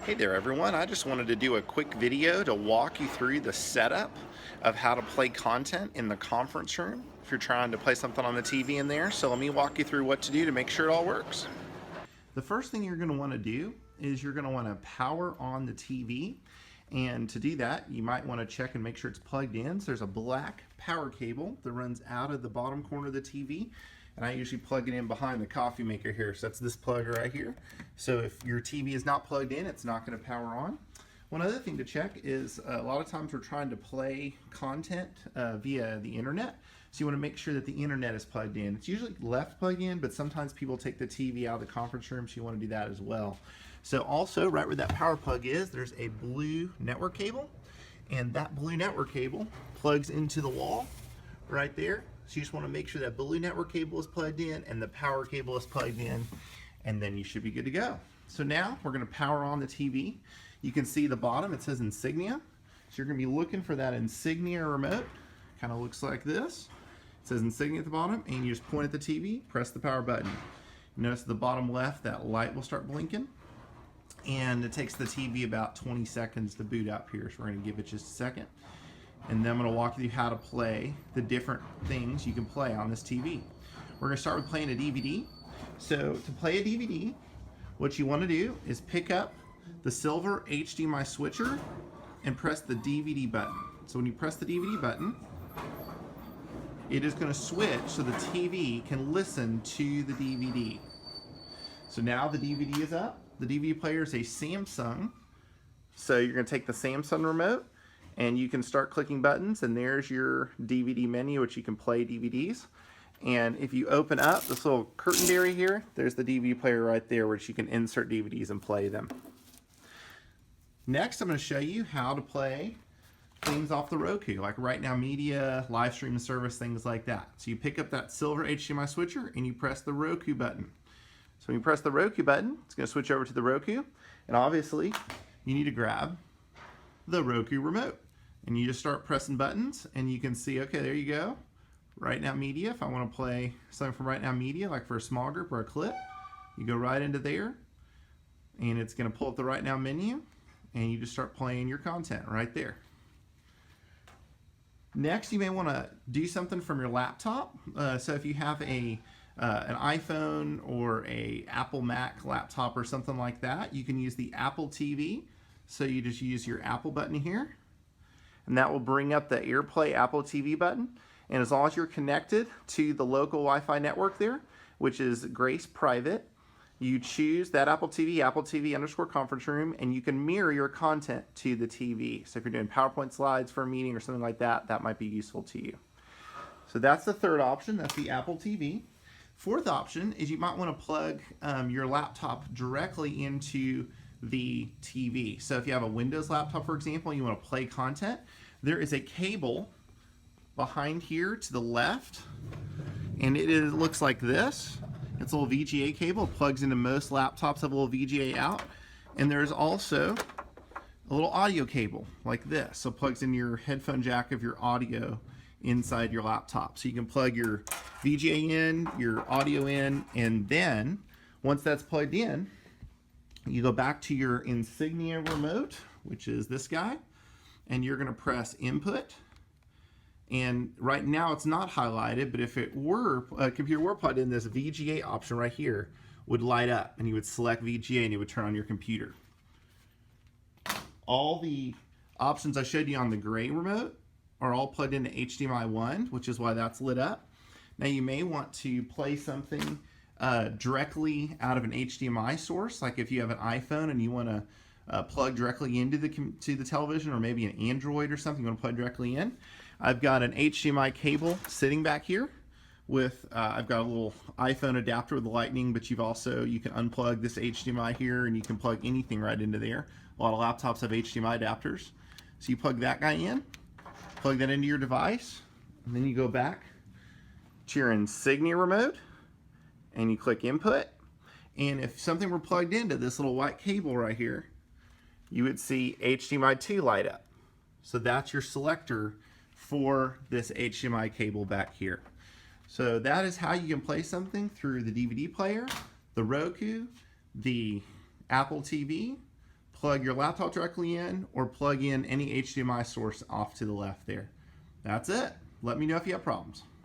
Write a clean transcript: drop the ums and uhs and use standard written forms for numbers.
Hey there everyone, I just wanted to do a quick video to walk you through the setup of how to play content in the conference room if you're trying to play something on the TV in there. So let me walk you through what to do to make sure it all works. The first thing you're going to want to do is you're going to want to power on the TV, and to do that you might want to check and make sure it's plugged in. So there's a black power cable that runs out of the bottom corner of the TV, and I usually plug it in behind the coffee maker here. So that's this plug right here. So if your TV is not plugged in, it's not going to power on. One other thing to check is a lot of times we're trying to play content via the internet. So you want to make sure that the internet is plugged in. It's usually left plugged in, but sometimes people take the TV out of the conference room, so you want to do that as well. So also right where that power plug is, there's a blue network cable, and that blue network cable plugs into the wall right there. So you just want to make sure that blue network cable is plugged in and the power cable is plugged in, and then you should be good to go. So now we're going to power on the TV. You can see the bottom, it says Insignia. So you're going to be looking for that Insignia remote. Kind of looks like this. It says Insignia at the bottom, and you just point at the TV, press the power button. Notice at the bottom left, that light will start blinking, and it takes the TV about 20 seconds to boot up here, so we're going to give it just a second. And then I'm going to walk you through how to play the different things you can play on this TV. We're going to start with playing a DVD. So to play a DVD, what you want to do is pick up the silver HDMI switcher and press the DVD button. So when you press the DVD button, it is going to switch so the TV can listen to the DVD. So now the DVD is up. The DVD player is a Samsung. So you're going to take the Samsung remote and you can start clicking buttons, and there's your DVD menu, which you can play DVDs. And if you open up this little curtained area here, there's the DVD player right there, which you can insert DVDs and play them. Next, I'm going to show you how to play things off the Roku, like Right Now Media, live streaming service, things like that. So you pick up that silver HDMI switcher and you press the Roku button. So when you press the Roku button, it's going to switch over to the Roku, and obviously you need to grab the Roku remote. And you just start pressing buttons, and you can see, okay, there you go. Right Now Media, if I want to play something from Right Now Media, like for a small group or a clip, you go right into there, and it's going to pull up the Right Now menu, and you just start playing your content right there. Next, you may want to do something from your laptop. So if you have an iPhone or a Apple Mac laptop or something like that, you can use the Apple TV. So you just use your Apple button here, and that will bring up the AirPlay Apple TV button. And as long as you're connected to the local Wi-Fi network there, which is Grace Private, you choose that Apple TV _ conference room, and you can mirror your content to the TV. So if you're doing PowerPoint slides for a meeting or something like that, that might be useful to you. So that's the third option, that's the Apple TV. Fourth option is you might want to plug your laptop directly into the TV. So if you have a Windows laptop, for example, you want to play content, there is a cable behind here to the left, and it looks like this. It's a little VGA cable. It plugs into most laptops, have a little VGA out, and there's also a little audio cable like this. So it plugs in your headphone jack of your audio inside your laptop. So you can plug your VGA in, your audio in, and then once that's plugged in, you go back to your Insignia remote, which is this guy, and you're going to press input. And right now it's not highlighted, but if it were, a computer were plugged in, this VGA option right here would light up, and you would select VGA and it would turn on your computer. All the options I showed you on the gray remote are all plugged into HDMI 1, which is why that's lit up. Now you may want to play something directly out of an HDMI source, like if you have an iPhone and you want to plug directly into the television, or maybe an Android or something you want to plug directly in. I've got an HDMI cable sitting back here with I've got a little iPhone adapter with the lightning, but you can unplug this HDMI here and you can plug anything right into there. A lot of laptops have HDMI adapters. So you plug that guy in, plug that into your device, and then you go back to your Insignia remote and you click input, and if something were plugged into this little white cable right here, you would see HDMI 2 light up. So that's your selector for this HDMI cable back here. So that is how you can play something through the DVD player, the Roku, the Apple TV, plug your laptop directly in or plug in any HDMI source off to the left there. That's it. Let me know if you have problems.